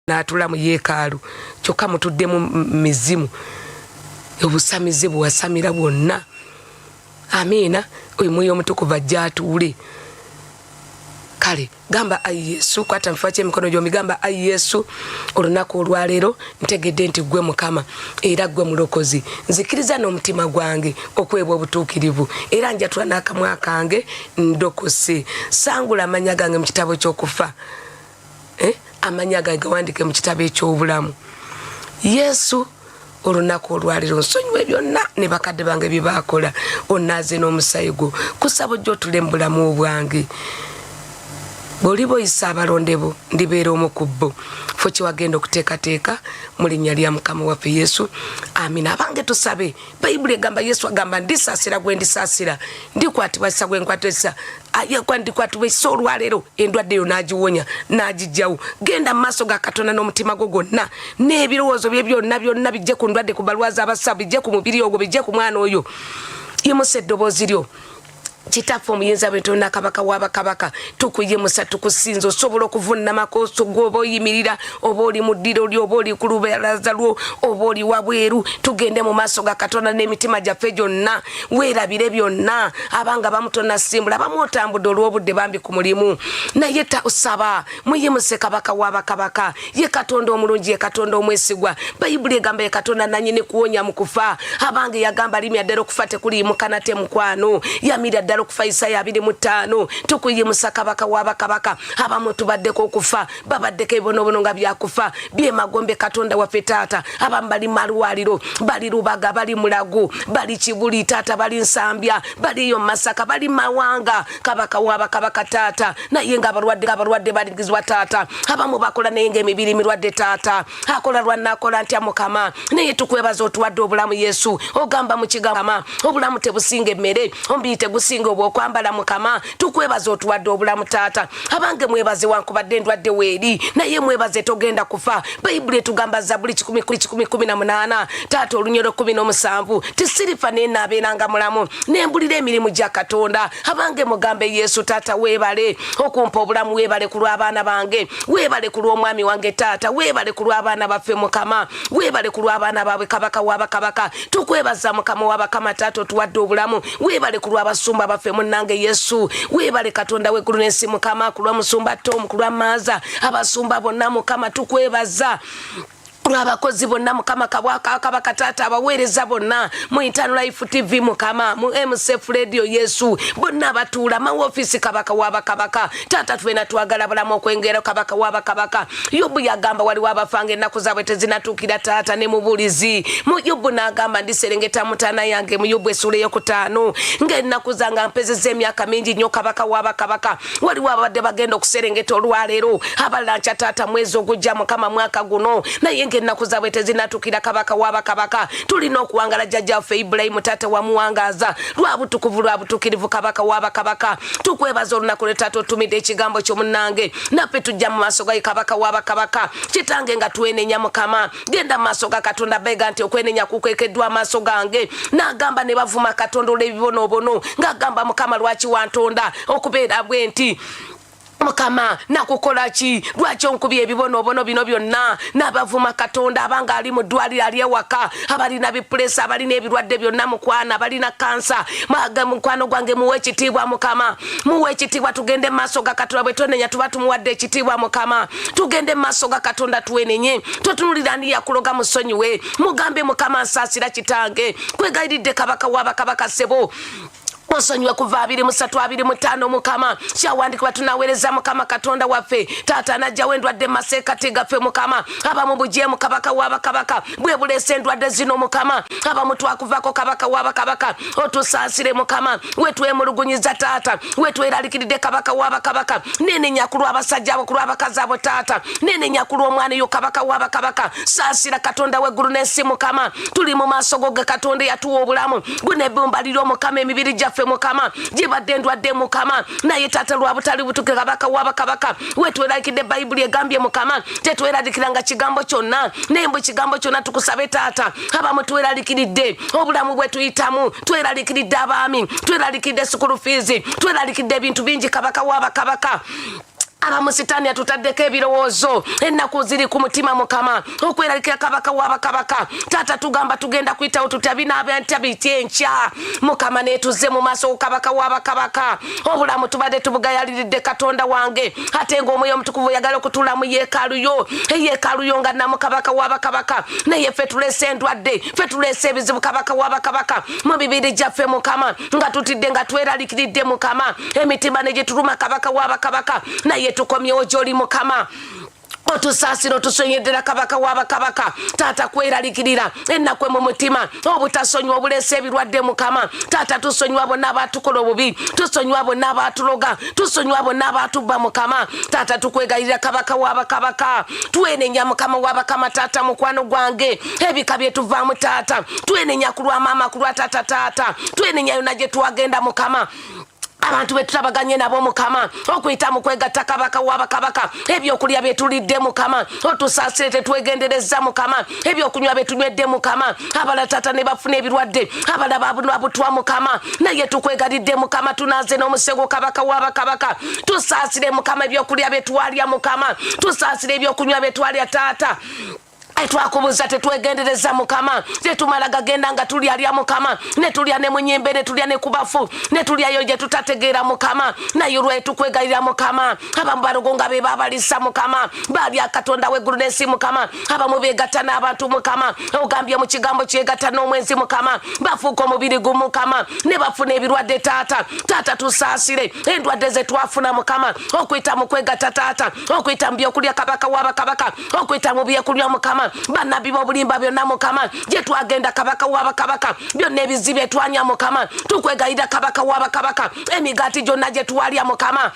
n'atula mu yeekaalu kyokka mutuddemu mizimu obusamize bwewasamira bwonna. Amiina. Oyo Mwoyo Omutukuvu ajja atuule. Kale gamba ayi Yesu, kwata mifaa ky'emikono gyombi gamba ayi Yesu, olunaku olwaleero ntegedde nti gwe Mukama era gwe mulokozi. Nzikiriza n'omutima gwange okwebwa obutuukirivu era njatula n'akamwa kange ndokose. Sangula amanya gange mu kitabo ky'okufa, amanya gange gawandike mu kitabo eky'obulamu. Yesu, olunaku olwaleero nsonyiwe byonna ne bakadde bange bye baakola, onnaaze n'omusaayi gwo kusaba ojja otule mu bulamu bwange. Bw'oli boyisa abalonde bo ndibeera omu ku bo. Fo kye wagenda okuteekateeka mu linnya lya Mukama waffe Yesu. Amina. Abange tusabe. Bayibuli egamba, Yesu agamba ndisaasira gwe ndisaasira, ndikwatibwa gwe nkwatisa, ndikwatibwa essa olwaleero endwadde yo n'agiwonya n'agijjawo. Genda mu maaso ga Katonda n'omutima gwo gwonna, n'ebirowoozo bye byonna bijje ku ndwadde, ku balwazi abasawo, bijje ku mubiri ogwo, bijje ku mwana oyo. Yimusa eddoboozi lyo. Kitaffe omuyinza bw'entonda kabaka w'abakabaka, tukuyimusa tukusinza, osobola okuvunnamako gwoba oyimirira, oba oli mu ddiro lyo, oba oli ku lubalaza lwo, oba oli wabweru. Tugende mu maaso ga Katonda n'emitima gyaffe gyonna, weerabire byonna. Abanga bamu tonnasimbula, abamu otambudde olw'obudde bambi ku mulimu, naye osaba muyimuse kabaka w'abakabaka. Ye Katonda omulungi, ye Katonda omwesigwa. Bayibuli egamba ye Katonda nannyini kuwonya mu kufa. Abange yagamba limya ddala okufa tekuliyimuka nate mukwano, yamira ddala okufa Isaya 25. Tukuyimusa kabaka w'abakabaka. Abamu tubaddeko okufa, babaddeko ebibonoobono nga byakufa byemagombe Katonda waffe Taata. Abamu bali malwaliro, bali Lubaga, bali Mulago, bali Kibuli Taata, bali Nsambya, bali yo Masaka, bali Mawanga. Kabaka w'abakabaka Taata, naye nga abalwadde baligizibwa Taata. Abamu bakola naye ng'emibiri mirwadde Taata. Akola lwanna akola ntya Mukama, naye tukwebaza otuwadde obulamu Yesu. Ogamba mu kigambo obulamu tebusinga emmere, omubiri tegusinga obwokwambala Mukama. Tukwebaza otuwadde obulamu Taata. Abange mwebaze wankubadde endwadde weeri, naye mwebaze togenda kufa. Bayibuli etugamba Zabbuli 10:18 Taata olunyolo 17 tisirifa nenaabeeranga mulamu nembulira emirimu gya Katonda. Abange mugambe Yesu Taata weebale okumpa obulamu, weebale ku lw'abaana bange, weebale ku lw'omwami wange Taata, weebale ku lw'abaana baffe Mukama, weebale ku lw'abaana baabwe kabaka w'abakabaka. Tukwebaza Mukama w'abakama Taata otuwadde obulamu, weebale ku lw'abasumba baffe munnange Yesu, weebale Katonda w'eggulu n'ensi Mukama, ku lwa musumba Tom, ku lwa Maaza, abasumba bonna Mukama tukwebaza. Abakozi bonna Mukama kabaka Taata, abaweereza bonna mu Eternal Life TV Mukama, mu MCF Radio Yesu, bonna batuula mu office kabaka w'abakabaka Taata, twena twagala bulamu okwengera kabaka w'abakabaka. Yobu yagamba waliwo abafanga ennaku zaabwe tezinatuukira Taata ne mubulizi. Mu Yobu n'agamba ndiserengeta mutaana yange mu Yobu essula ey'okutaano ng'ennaku zange mpezezza emyaka mingi nnyo kabaka w'abakabaka. Waliwo abadde bagenda okuserengeta olwaleero, abalala nkya Taata mwezi ogujja Mukama mwaka guno, naye ennaku zaabwe tezinatuukira kabaka w'abakabaka. Tulina okuwangala jjajjaffe Ibulayimu Taata wamuwangaaza lwa butukuvu lwa butuukirivu kabaka w'abakabaka. Tukwebaza olunaku lwe Taata otumidde ekigambo kyo munnange, naffe tujja mu maaso ga kabaka w'abakabaka. Kitange nga twenenya Mukama, genda mu maaso ga Katonda bega nti okwenenya kukekeddwa amaaso gange. N'agamba ne bavuma Katonda olw'ebibonoobono ng'agamba Mukama lwaki wantonda okubeera bwe nti Mukama nakukola ki, lwaki onkubye ebibonoobono bino byonna. N'abavuma Katonda abanga ali mu ddwaliro ali ewaka, abalina bipulesa, abalina ebirwadde byonna mukwana, abalina kansa. Mukwano gwange muwe ekitiibwa Mukama, muwe ekitiibwa. Tugende mu maaso ga Katonda, bwe tonenya tuba tumuwadde ekitiibwa Mukama. Tugende mu maaso ga Katonda twenenye, totunulira ndi yakuloga musonyiwe. Mugambe Mukama nsaasira kitange, kwegayiridde kabaka w'abakabaka ssebo osonyiwe kuva 23:25 Mukama kyawandikibwa tunaweereza Mukama Katonda waffe Taata najjawo endwadde maseekati gaffe Mukama. Abamu bujeemu kabaka w'abakabaka bwe buleese endwadde zino Mukama, abamu twakuvako kabaka w'abakabaka otusaasire Mukama, wetwemulugunyiza Taata, wetweralikiridde kabaka w'abakabaka. Nenenya ku lw'abasajja abo, ku lw'abakazi abo Taata, nenenya ku lw'omwana yo kabaka w'abakabaka. Saasira Katonda w'eggulu n'ensi Mukama, tuli mu maaso go ge Katonda yatuwa obulamu buno ebbumba liryo Mukama, emibiri gyaffe Mukama gibadde endwadde Mukama, naye Taata lwa butali butuke kabaka w'abakabaka wetweralikiridde. Bayibuli egambye Mukama tetweralikiranga kigambo kyonna, naye mbu kigambo kyonna tukusabe Taata. Abamu tweralikidde obulamu bwe tuyitamu, tweralikidde abaami, tweralikidde school fees, tweralikidde ebintu bingi kabaka w'abakabaka. abamusitani atutaddeko ebirowoozo ennaku ziri ku mutima mukama okweraliikira kabaka w'abakabaka taata tugamba tugenda kuyitawo tutabina abyantabiti enkya mukama neetuze mu maaso kabaka w'abakabaka obulamu tubadde tubugayaliridde katonda wange ate ng'omwoyo omutukuvu yagala okutuula mu yeekaalu yo nga namu kabaka w'abakabaka naye ffe tuleese endwadde ffe tuleese ebizibu kabaka w'abakabaka mu bibiri gyaffe mukama nga tutidde nga tweraliikiridde mukama emitima ne gituluma kabaka w'abakabaka naye tukomyewo gy'oli mukama otusaasira otusonyeddera kabaka w'abakabaka taata kweraliikirira ennaku mu mutima obutasonyiwa obuleese ebirwadde mukama taata tusonyiwa bonna abaatukola obubi tusonyiwa bonna abaatuloga tusonyiwa bonna abaatubba mukama taata tukwegayirira kabaka w'abakabaka twenenya mukama w'abakama taata mukwano gwange ebika byetuvaamu taata twenenya ku lwa maama ku lwa taata twenenya yonna gye twagenda mukama abantu betulabaganye nabo mukama okuyita mu kwegatta kabaka w'abakabaka ebyokulya byetulidde mukama otusaasire tetwegendereza mukama ebyokunywa betunywedde mukama abala taata ne bafuna ebirwadde abala babutwa mukama naye tukwegalidde mukama tunaaze n'omusego kabaka w'abakabaka tusaasire mukama ebyokulya betwalya mukama tusaasire ebyokunywa betwalya taata twakubuza tetwegendereza mukama tetumala gagenda nga tulyalya mukama netulya ne munyembe netulya ne kubafu netulyayo gye tutategeera mukama naye olwetukwegayirira mukama abamu balogo nga be babalisa mukama balya katonda w'eggulu n'ensi mukama abamu beegatta n'abantu mukama ogambye mu kigambo kyegatta n'omwenzi mukama bafuuka omubiri gumu mukama ne bafuna ebirwadde taata tusaasire endwadde ze twafuna mukama okuyita mu kwegatta taata okuyita mu byokulya kabaka w'abakabaka okuyita mu byekunywa mukama bannabbi b'obulimba byonna mukama gye twagenda kabaka w'abakabaka byonna ebizibu etwanya mukama tukwegayirira kabaka w'abakabaka emigaati gyonna gye twalya mukama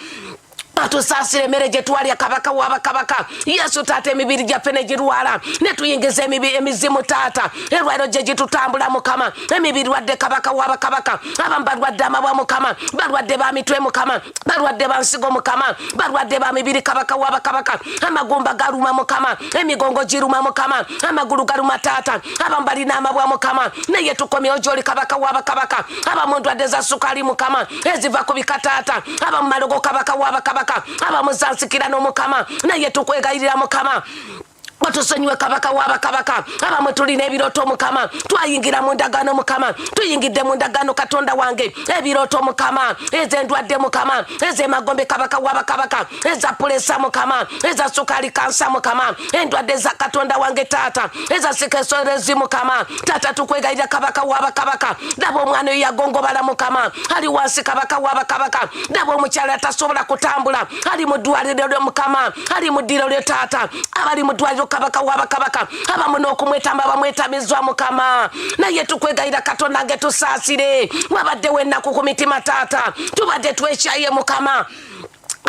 atusaasire emmere gye twalya kabaka w'abakabaka yesu taata emibiri gyaffe ne girwala ne tuyingiza emizimu taata erwaliro gye gitutambula mukama emibiri wadde kabaka w'abakabaka abamu balwadde amabwa mukama balwadde ba mitwe mukama balwadde ba nsigo mukama balwadde ba mibiri kabaka w'abakabaka amagumba galuma mukama emigongo giruma mukama amagulu galuma taata abamu balina amabwa mukama naye tukomyewo gy'oli kabaka w'abakabaka abamu ndwadde za sukaali mukama eziva ku bika taata abamu malogo kabaka w'abakabaka abamuzansikira n'omukama naye tukwegayirira mukama otusonyiwe kabaka w'abakabaka abamu tulina ebirooto mukama twayingira mu ndagaano mukama tuyingidde mu ndagaano katonda wange ebirooto mukama ez'endwadde mukama ez'emagombe kabaka w'abakabaka eza pulesa mukama eza sukaali kansa mukama endwadde za katonda wange taata eza sikesorezi mukama taata tukwegayirira kabaka w'abakabaka daba omwana oyo yagongobala mukama ali wansi kabaka w'abakabaka daba omukyala atasobola kutambula ali mu ddwaliro lyo mukama ali mu ddiro lyo taata abali mu ddwaliro kabaka w'abakabaka abamu n'okumwetamba bamwetamizwa mukama naye tukwegayira katonda nge tusaasire wabaddewo ennaku ku mitima taata tubadde twekyaye mukama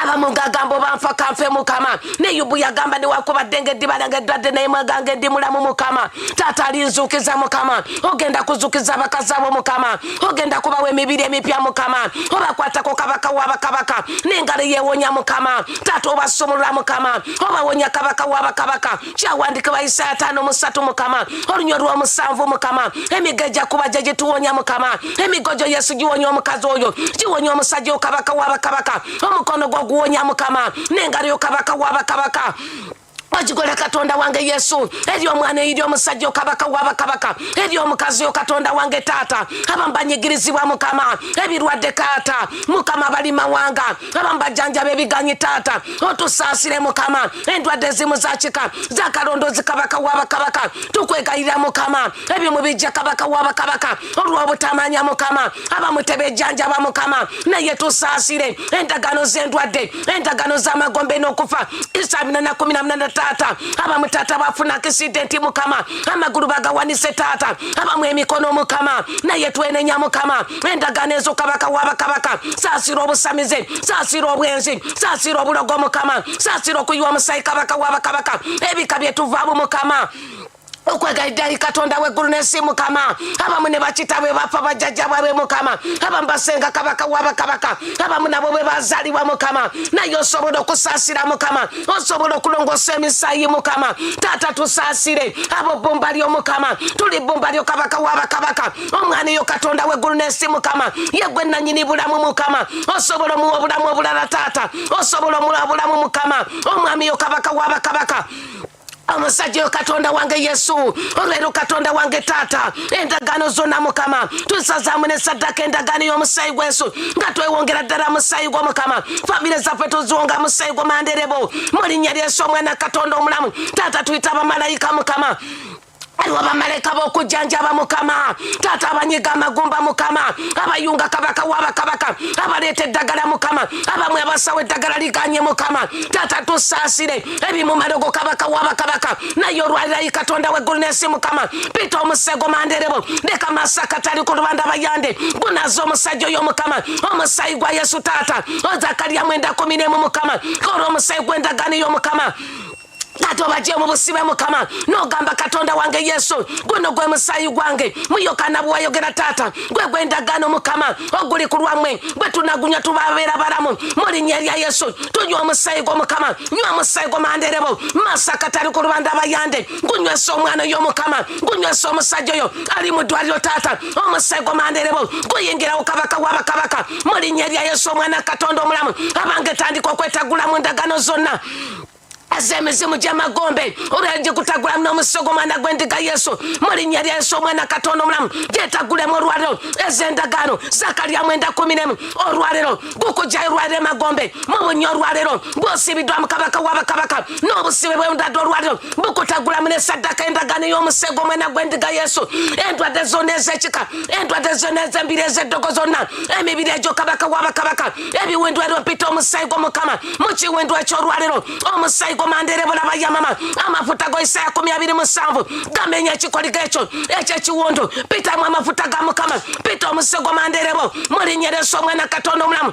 abamu ngagamba banfa kanfe mukama ne Yobu yagamba newakubadde ng'eddiba lyange eddwadde naye mwagange ndi mulamu mukama taata alinzuukiza mukama ogenda kuzuukiza abakazi abo mukama ogenda kubawa emibiri emipya mukama obakwatako kabaka w'abakabaka n'engalo yeewonya mukama taata obasumulula mukama obawonya kabaka w'abakabaka kyawandikibwa Isaya 5:3 mukama olunywa lw'omusanvu mukama emigo ejja kuba gye gituwonya mukama emigojo Yesu giwonya omukazi oyo giwonya omusajja kabaka w'abakabaka omukono guwonya mukama n'engalo yo kabaka w'abakabaka wagikola katonda wange Yesu eri omwana eri omusajja kabaka w'abakabaka eri omukazi katonda wange taata abamu banyigirizibwa mukama ebirwadde kaata mukama bali mawanga abamu bajjanjaba ebiganyi taata otusaasire mukama endwadde ezimu zakika zakalondozi kabaka w'abakabaka tukwegayirira mukama ebimu bijja kabaka w'abakabaka olw'obutamanya mukama abamu tebejjanjaba mukama naye tusaasire endagano z'endwadde endagano z'amagombe n'okufa Isaya 4:18 taata abamu taata bafuna accident mukama amagulu bagawanise taata abamu emikono mukama naye twenenya mukama endagano ezo kabaka w'abakabaka saasira obusamize saasira obwenzi saasira obulogo mukama saasira okuyiwa omusayi kabaka w'abakabaka ebika byetuvaamu mukama okwegayidde Katonda w'eggulu n'ensi Mukama. Abamu ne bakitaabwe bafa bajjajja bwabwe Mukama. Abamu basenga kabaka w'abakabaka. Abamu nabo bwe bazaalibwa Mukama. Naye osobola okusaasira Mukama. Osobola okulongoosa emisaayi Mukama. Taata tusaasire abo bbumba lyo Mukama. Tuli bbumba lyo kabaka w'abakabaka. Omwana yo Katonda w'eggulu n'ensi Mukama. Ye gwe nannyini bulamu Mukama. Osobola omuwa obulamu obulala Taata. Osobola omuwa obulamu Mukama. Omwami yo kabaka w'abakabaka. Omusajja yo Katonda wange Yesu. Olwero Katonda wange Taata. Endagaano zonna Mukama. Tusazaamu ne ssaddaka endagaano y'omusaayi gwa Yesu. Nga twewongera ddala musaayi gwa Mukama. Famire zaffe tuziwonga musaayi gwa manderebo. Mu linnya lya Yesu omwana Katonda omulamu. Taata tuyita abamalayika Mukama. Aliwo bamalayika b'okujjanjaba Mukama. Taata abanyiga amagumba Mukama. Abayunga kabaka w'abakabaka. Abaleeta eddagala Mukama. Abamwe abasawo eddagala liganye Mukama. Taata tusaasire ebimu malogo kabaka w'abakabaka. Naye olwalirayo Katonda w'eggulu n'ensi Mukama. Pita omusego manderebo. Leka masaka tali ku lubanda bayande. Gunaza omusajja oyo Mukama. Omusaayi gwa Yesu Taata. Zakariya 9:10 Mukama. Kola omusaayi gw'endagaano y'Omukama. Taata obajje mu busibe Mukama. N'ogamba Katonda wange Yesu. Guno gwe musaayi gwange. Mu Yokaana bwe wayogera Taata. Gwe gw'endagaano Mukama. Oguli ku lwammwe. Bwe tunagunya tubabeera balamu. Mu linnya lya Yesu. Tunywa omusaayi gw'Omukama. Nywa omusaayi gw'amanderebo. Masaka tali ku lubanda abayande. Gunywesa omwana oyo Mukama. Gunywesa omusajja oyo ali mu ddwaliro Taata. Omusaayi gw'amanderebo. Guyingirawo kabaka w'abakabaka. Mu linnya lya Yesu omwana Katonda omulamu. Abange tandika okwetagula mu ndagaano zonna. Azemizimu gy'amagombe olwajje kutagula n'omusogo mwana gw'endiga Yesu. Mu linnya lya Yesu omwana Katonda omulamu. Gyetagulemu olwaliro ez'endagaano. Zakariya 9:10 olwaliro gukujjayo olwaliro emagombe. Mu bunnya olwaliro bw'osibiddwa mu kabaka w'abakabaka. N'obusibe bw'endwadde olwaliro bukutagulamu n'essaddaka endagaano y'omusego omwana gw'endiga Yesu. Endwadde zonna ez'ekika. Endwadde zonna ez'embiri ez'eddogo zonna. Emibiri egyo kabaka w'abakabaka. Ebiwendwero pita omusaayi gw'Omukama. Mu kiwendwa eky'olwaliro omusaayi manderebo n'abayamama. Amafuta go Isaya 27 gamenya ekikoligo ekyo ekyekiwondo. Pitamu amafuta ga Mukama. Pita omusego manderebo. Mu linnya lya Yesu omwana Katonda omulamu.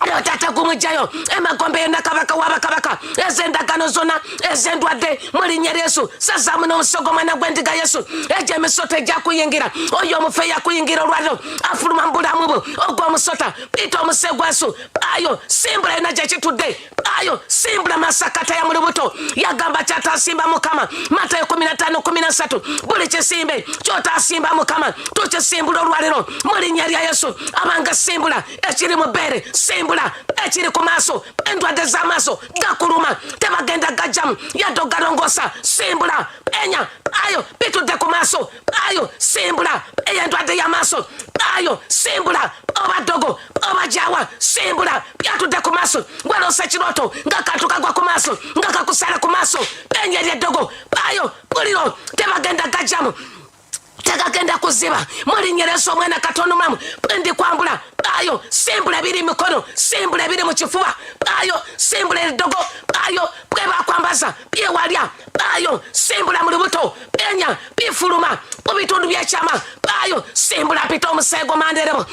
Leo Taata gumujjayo emagombe yonna kabaka w'abakabaka. Ez'endagaano zonna ez'endwadde mu linnya lya Yesu. Sazaamu n'omusogo mwana gw'endiga Yesu. Egyo emisota ejja kuyingira. Oyo omufu eyakuyingira olwaliro afuluma mu bulamu bwo ogw'omusota. Pita omusego gwa Yesu. Ayo simbula yonna gye kitudde. Ayo simbula masakata ya mu lubuto. Yagamba kyataasimba Mukama. Matayo 15:13. Buli kisimbe ky'otaasimba Mukama tukisimbula olwaliro mu linnya lya Yesu. Abanga simbula ekiri mu bbeere. Simbula ekiri ku maaso. Endwadde z'amaaso gakuluma tebagenda gajjamu yadde ogalongoosa. Simbula enya. Ayo bitudde ku maaso. Ayo simbula ey'endwadde y'amaaso. Ayo simbula oba ddogo oba jawa. Simbula byatudde ku maaso. Gwaloosa ekirooto nga kantu kagwa ku maaso nga kakusala ku maaso. Enya ery'eddogo. Ayo buliro tebagenda gajjamu. Tegagenda kuziba. Mu linnya lya Yesu omwana Katonda omulamu. Ndi kwambula. Ayo simbula ebiri mikono. Simbula ebiri mu kifuba. Ayo simbula eddogo. Ayo bwe bakwambaza byewalya. Ayo simbula mu lubuto. Enya bifuluma mu bitundu by'ekyama. Ayo simbula pita omusego manderebo.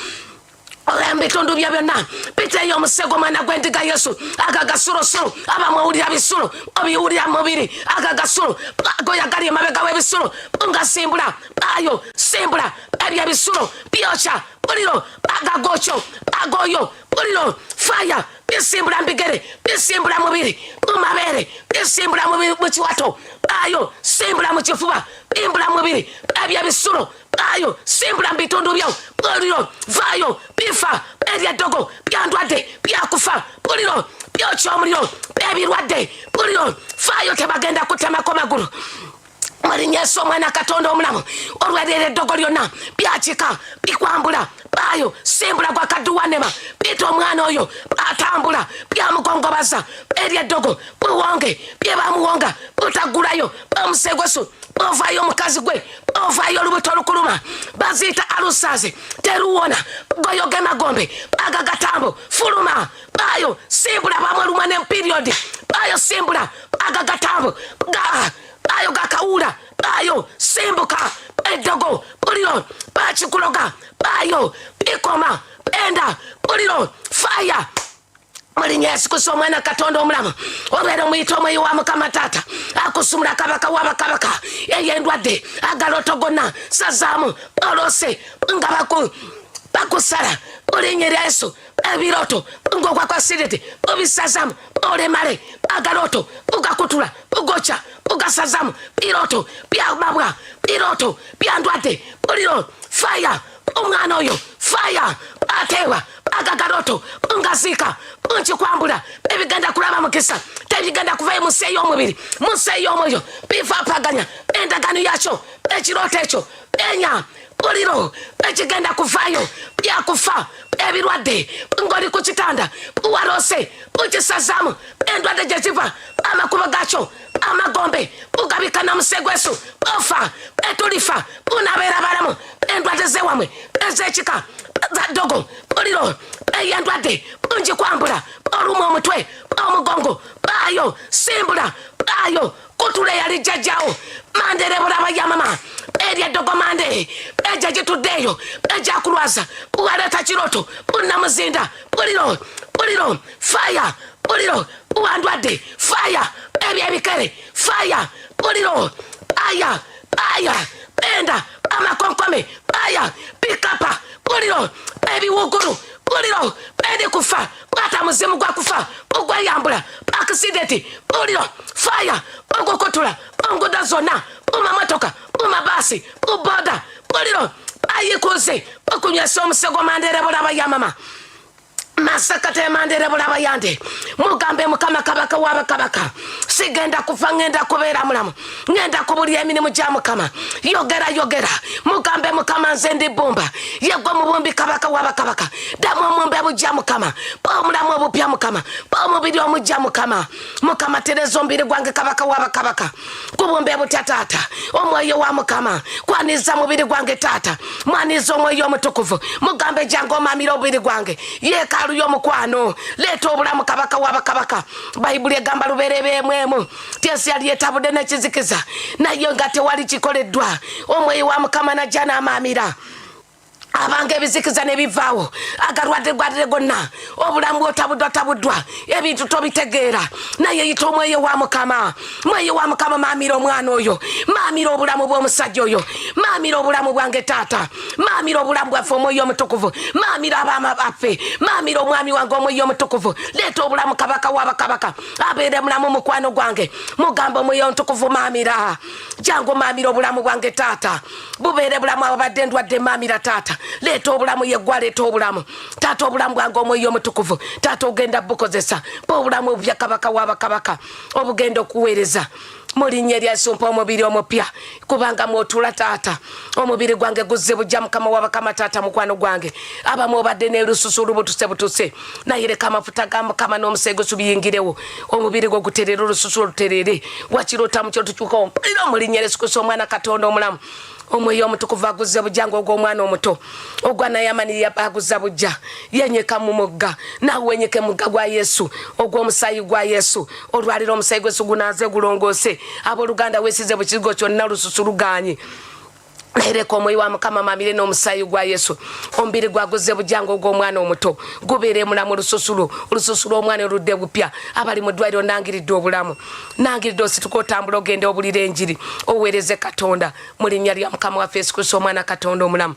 Bitundu bya byonna piteyo omusego mwana gw'endiga Yesu. Agagasulusu abamwewulira bisulo obiwulira mubiri. Agagasulu goyagali emabega w'ebisulo nga simbula. Ayo simbula ebyo ebisulo byokya buliro agagokyo agoyo buliro fire bisimbula mbigere bisimbula mubiri mu mabeere bisimbula mu kiwato. Ayo simbula mu kifuba bimbula mubiri ebyo ebisulo. Ayo simbula mbitundu byo buliro vayo bifa ery'eddogo byandwadde byakufa buliro byokya omuliro ebirwadde buliro fayo tebagenda kutemako magulu. Mu linnya Yesu omwana Katonda omulamu. Olwaliro eddogo lyonna byakika bikwambula. Ayo simbula gwa kadduwanema. Pita omwana oyo atambula byamugongobaza ery'eddogo buwonge bye bamuwonga butagulayo omusego Yesu. Ovayo omukazi gwe ovayo olubuto olukuluma baziyita alusaze teruwona goyoge magombe agagatambo fuluma. Ayo simbula bamweluma ne period. Ayo simbula agagatambo ayo gakawula. Ayo simbuka eddogo buliro bakikuloga. Ayo bikoma enda buliro fire Mulinya Yesu Kristo omwana Katonda omulamu olwero muyita omwoyo wa Mukama Taata akusumula kabaka wa bakabaka eyendwadde agaloto gonna sazaamu olose nga bakusala mulinya Yesu ebiroto ngokwa kwa sirete obisazamu olemale agaloto ugakutula ugocha ugasazamu biroto byamabwa biroto byandwadde buliro fire omwana oyo fire atewa agagaroto ngazika unchi kwambula ebigenda kulaba mukisa tebigenda kuvayo museyo omubiri museyo omwoyo bifa paganya endagano yacho ekiroto ekyo enya buliro ekigenda kuvayo byakufa ebirwadde ngoli ku kitanda warose ukisazamu endwadde gyeziva amakuba gacho amagombe ugabikana musegwesu ofa etulifa unabeera balamu endwadde zewamwe ezekika zadogo buliro eyendwadde unji kwambula oluma omutwe omugongo bayo simbula bayo kutula yali jjajjawo mandere bulaba ya mama erya dogo mande eja gituddeeyo eja kulwaza buwaleta kiroto bunamuzinda buliro fire buliro buwandwadde fire ebyebikere fire buliro aya benda amakonkome aya pikapa buliro ebiwugulu buliro bendi kufa bwata muzimu gwa kufa ugweyambula accident buliro fire ogukutula onguda zonna umamotoka umabasi uboda buliro ayikuze okunywesa omusego mandere bulaba ya mama masakate mandere bulaba yande mugambe Mukama kabaka wa bakabaka sigenda kufa ngenda kubeera mulamu ngenda kubulya emirimu gya Mukama yogera mugambe Mukama nze ndi bumba yegwa mubumbi kabaka wa bakabaka damu omumbe bujja Mukama omulamu obupya Mukama omubiri omujja Mukama tereza ombiri gwange kabaka wa bakabaka kubumbe butya Taata omwoyo wa Mukama kwaniza mubiri gwange Taata mwaniza omwoyo omutukuvu mugambe jange omamira obubiri gwange yeka yomukwano leeta obulamu kabaka wa bakabaka bayibuli egamba luberebe mwemu tiesi yali yetabudde nekizikiza naye nga tewali kikoleddwa omwoyo wa Mukama najja n'amaamira abange ebizikiza nebivaawo agalwadde gonna obulamu bwotabuddwa ebintu tobitegeera naye yita omwoyo wa Mukama maamira omwana oyo maamira obulamu bw'omusajja oyo maamira obulamu bwange Taata maamira obulamu bwaffe omwoyo omutukuvu maamira abaama baffe maamira omwami wange omwoyo omutukuvu leeta obulamu kabaka wa bakabaka abeere mulamu mukwano gwange mugamba omwoyo omutukuvu maamira jangu maamira obulamu bwange Taata bubeere bulamu ababadde ndwadde maamira Taata leeta obulamu yeggwa leeta obulamu Taata obulamu bwange omwoyo omutukuvu Taata ogenda bukozesa obulamu obya kabaka wa bakabaka obugenda okuweereza mulinya lya Yesu mpa omubiri omupya kubanga mwotula Taata omubiri gwange guzze bujja Mukama wa bakama Taata mukwano gwange abamu obadde n'olususu butuse naye leka amafuta ga Mukama n'omusego subiyingirewo omubiri gwo guterere olususu oluterere wakirota mu kyotukyuka mpulira mulinya Yesu Kristo omwana Katonda omulamu omwoyo omutukuvu aguzze bujja ng'ogw'omwana omuto ogwanayamanirira aguzza bujja yenyeka mu mugga nawe wenyeke mugga gwa Yesu ogw'omusaayi gwa Yesu olwalira omusaayi gw'Yesu gunaze gulongoose abooluganda weesize bukigo kyonna lususu luganye ereka omwoyo wa Mukama maamire n'omusaayi gwa Yesu omubiri gwaguzze bujjango ogw'omwana omuto gubeere mulamu olususu lw'omwana oludde bupya abali mu ddwaliro nangiridde obulamu nangiridde osituka otambula ogende obulira enjiri oweereze Katonda mu linnya lya Mukama waffe Yesu Kristo omwana Katonda omulamu.